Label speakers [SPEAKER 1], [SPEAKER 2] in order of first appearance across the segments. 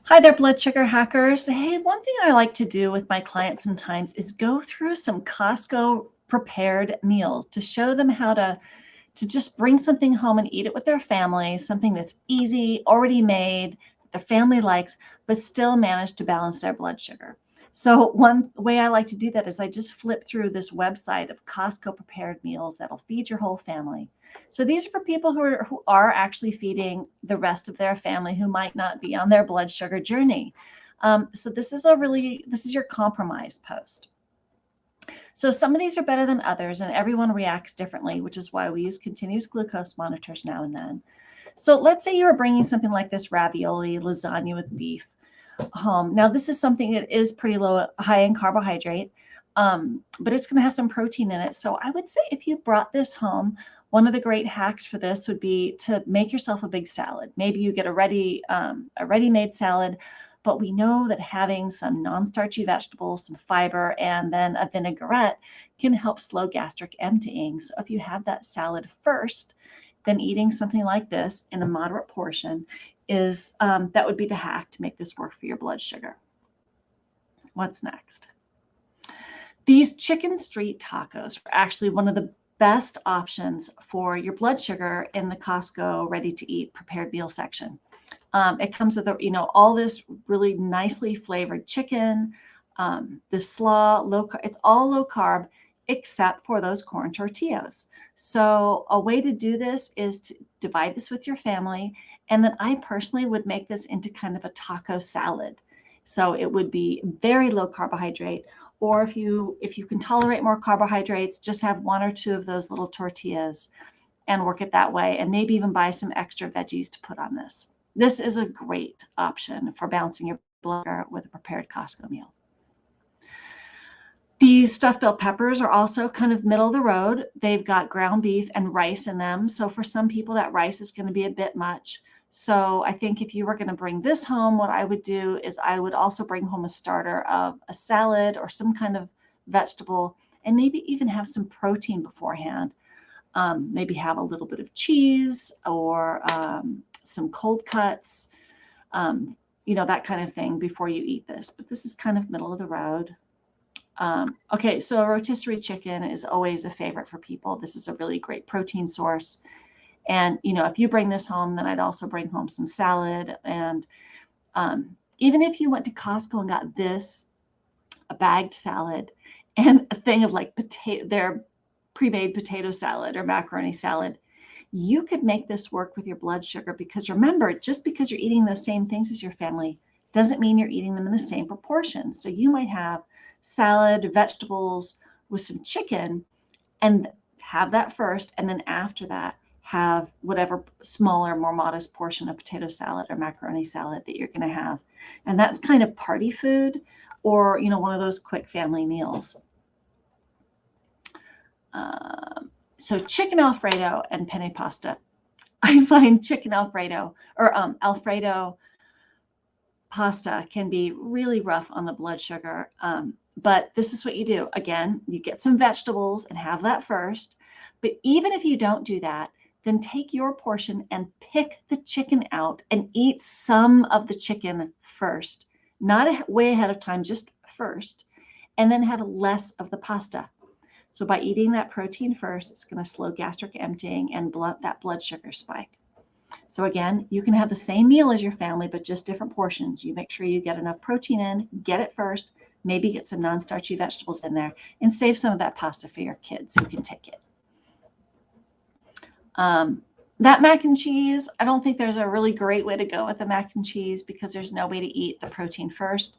[SPEAKER 1] Hi there, blood sugar hackers. Hey, one thing I like to do with my clients sometimes is go through some Costco prepared meals to show them how to just bring something home and eat it with their family, something that's easy, already made, their family likes, but still manage to balance their blood sugar. So one way I like to do that is I just flip through this website of Costco prepared meals that'll feed your whole family. So these are for people who are actually feeding the rest of their family who might not be on their blood sugar journey. So this is your compromise post. So some of these are better than others, and everyone reacts differently, which is why we use continuous glucose monitors now and then. So let's say you were bringing something like this ravioli, lasagna with beef home. Now, this is something that is pretty high in carbohydrate, but it's going to have some protein in it. So I would say if you brought this home, one of the great hacks for this would be to make yourself a big salad. Maybe you get a ready-made salad, but we know that having some non-starchy vegetables, some fiber, and then a vinaigrette can help slow gastric emptying. So if you have that salad first, then eating something like this in a moderate portion is that would be the hack to make this work for your blood sugar. What's next? These chicken street tacos are actually one of the best options for your blood sugar in the Costco ready-to-eat prepared meal section. It comes with all this really nicely flavored chicken, the slaw, it's all low carb except for those corn tortillas. So a way to do this is to divide this with your family. And then I personally would make this into kind of a taco salad. So it would be very low carbohydrate. Or if you can tolerate more carbohydrates, just have one or two of those little tortillas and work it that way. And maybe even buy some extra veggies to put on this. This is a great option for balancing your blood sugar with a prepared Costco meal. These stuffed bell peppers are also kind of middle of the road. They've got ground beef and rice in them. So for some people, that rice is going to be a bit much. So I think if you were going to bring this home, what I would do is I would also bring home a starter of a salad or some kind of vegetable, and maybe even have some protein beforehand. Maybe have a little bit of cheese or some cold cuts, that kind of thing before you eat this. But this is kind of middle of the road. Okay, so a rotisserie chicken is always a favorite for people. This is a really great protein source. And, if you bring this home, then I'd also bring home some salad. And even if you went to Costco and got a bagged salad and a thing of like their pre-made potato salad or macaroni salad, you could make this work with your blood sugar, because remember, just because you're eating those same things as your family doesn't mean you're eating them in the same proportions. So you might have salad, vegetables with some chicken and have that first. And then after that, have whatever smaller, more modest portion of potato salad or macaroni salad that you're going to have. And that's kind of party food or, one of those quick family meals. So chicken Alfredo and penne pasta. I find chicken Alfredo or Alfredo pasta can be really rough on the blood sugar. But this is what you do. Again, you get some vegetables and have that first. But even if you don't do that, then take your portion and pick the chicken out and eat some of the chicken first, not way ahead of time, just first, and then have less of the pasta. So by eating that protein first, it's going to slow gastric emptying and blunt that blood sugar spike. So again, you can have the same meal as your family, but just different portions. You make sure you get enough protein in, get it first, maybe get some non-starchy vegetables in there, and save some of that pasta for your kids who can take it. That mac and cheese, I don't think there's a really great way to go with the mac and cheese, because there's no way to eat the protein first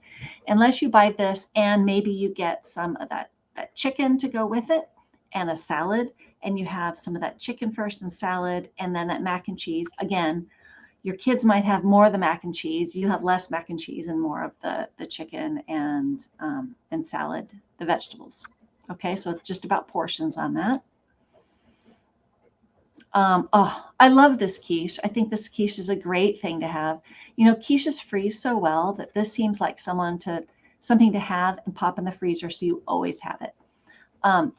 [SPEAKER 1] unless you buy this and maybe you get some of that chicken to go with it and a salad, and you have some of that chicken first and salad, and then that mac and cheese. Again, your kids might have more of the mac and cheese. You have less mac and cheese and more of the chicken and salad, the vegetables. Okay, so it's just about portions on that. I love this quiche. I think this quiche is a great thing to have. Quiches freeze so well that this seems like something to have and pop in the freezer so you always have it.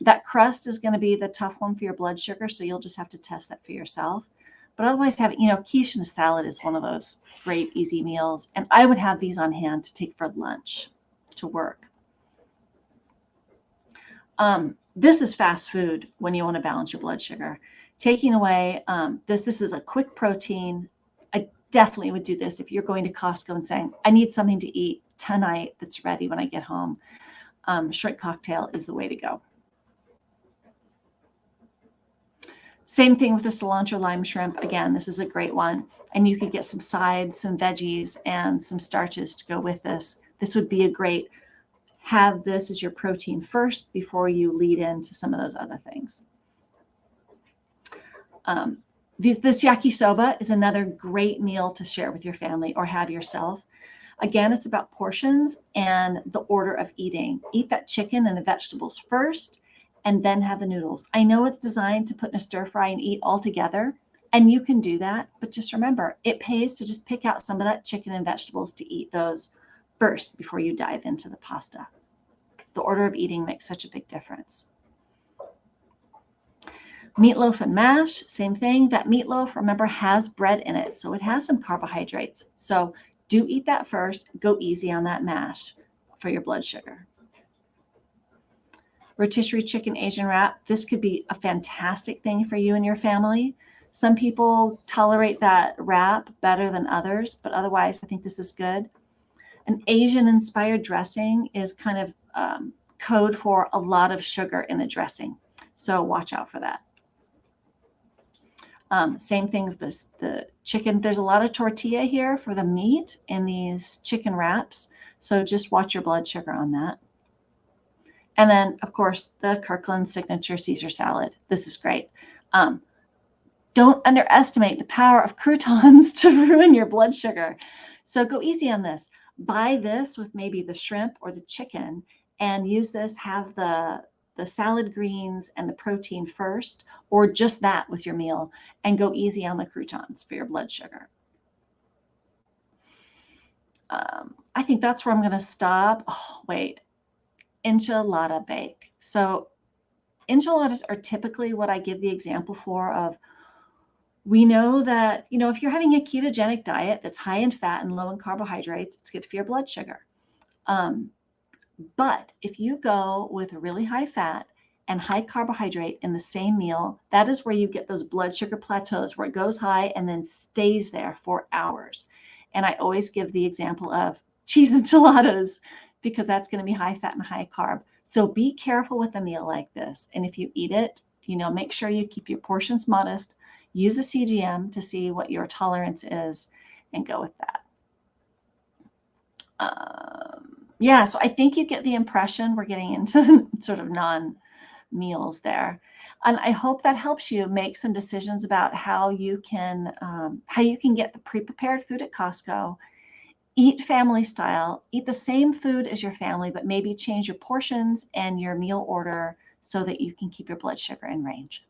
[SPEAKER 1] That crust is going to be the tough one for your blood sugar, so you'll just have to test that for yourself. But otherwise, quiche and a salad is one of those great, easy meals. And I would have these on hand to take for lunch to work. This is fast food when you want to balance your blood sugar. Taking away this is a quick protein. I definitely would do this if you're going to Costco and saying, I need something to eat tonight that's ready when I get home. Shrimp cocktail is the way to go. Same thing with the cilantro lime shrimp. Again, this is a great one. And you could get some sides, some veggies, and some starches to go with this. This would be a great, have this as your protein first before you lead into some of those other things. This yakisoba is another great meal to share with your family or have yourself. Again, it's about portions and the order of eating. Eat that chicken and the vegetables first, and then have the noodles. I know it's designed to put in a stir fry and eat all together, and you can do that, but just remember, it pays to just pick out some of that chicken and vegetables to eat those first before you dive into the pasta. The order of eating makes such a big difference. Meatloaf and mash, same thing. That meatloaf, remember, has bread in it, so it has some carbohydrates. So do eat that first. Go easy on that mash for your blood sugar. Rotisserie chicken Asian wrap. This could be a fantastic thing for you and your family. Some people tolerate that wrap better than others, but otherwise I think this is good. An Asian-inspired dressing is kind of code for a lot of sugar in the dressing, so watch out for that. Same thing with the chicken. There's a lot of tortilla here for the meat in these chicken wraps, so just watch your blood sugar on that. And then, of course, the Kirkland Signature Caesar salad. This is great. Don't underestimate the power of croutons to ruin your blood sugar. So go easy on this. Buy this with maybe the shrimp or the chicken and use this, have the salad greens and the protein first, or just that with your meal, and go easy on the croutons for your blood sugar. I think that's where I'm going to stop. Oh, wait. Enchilada bake. So enchiladas are typically what I give the example for of, we know that, if you're having a ketogenic diet that's high in fat and low in carbohydrates, it's good for your blood sugar. But if you go with a really high fat and high carbohydrate in the same meal, that is where you get those blood sugar plateaus where it goes high and then stays there for hours. And I always give the example of cheese enchiladas because that's going to be high fat and high carb. So be careful with a meal like this. And if you eat it, make sure you keep your portions modest. Use a CGM to see what your tolerance is and go with that. Yeah, so I think you get the impression we're getting into sort of non-meals there. And I hope that helps you make some decisions about how you can get the pre-prepared food at Costco, eat family style, eat the same food as your family, but maybe change your portions and your meal order so that you can keep your blood sugar in range.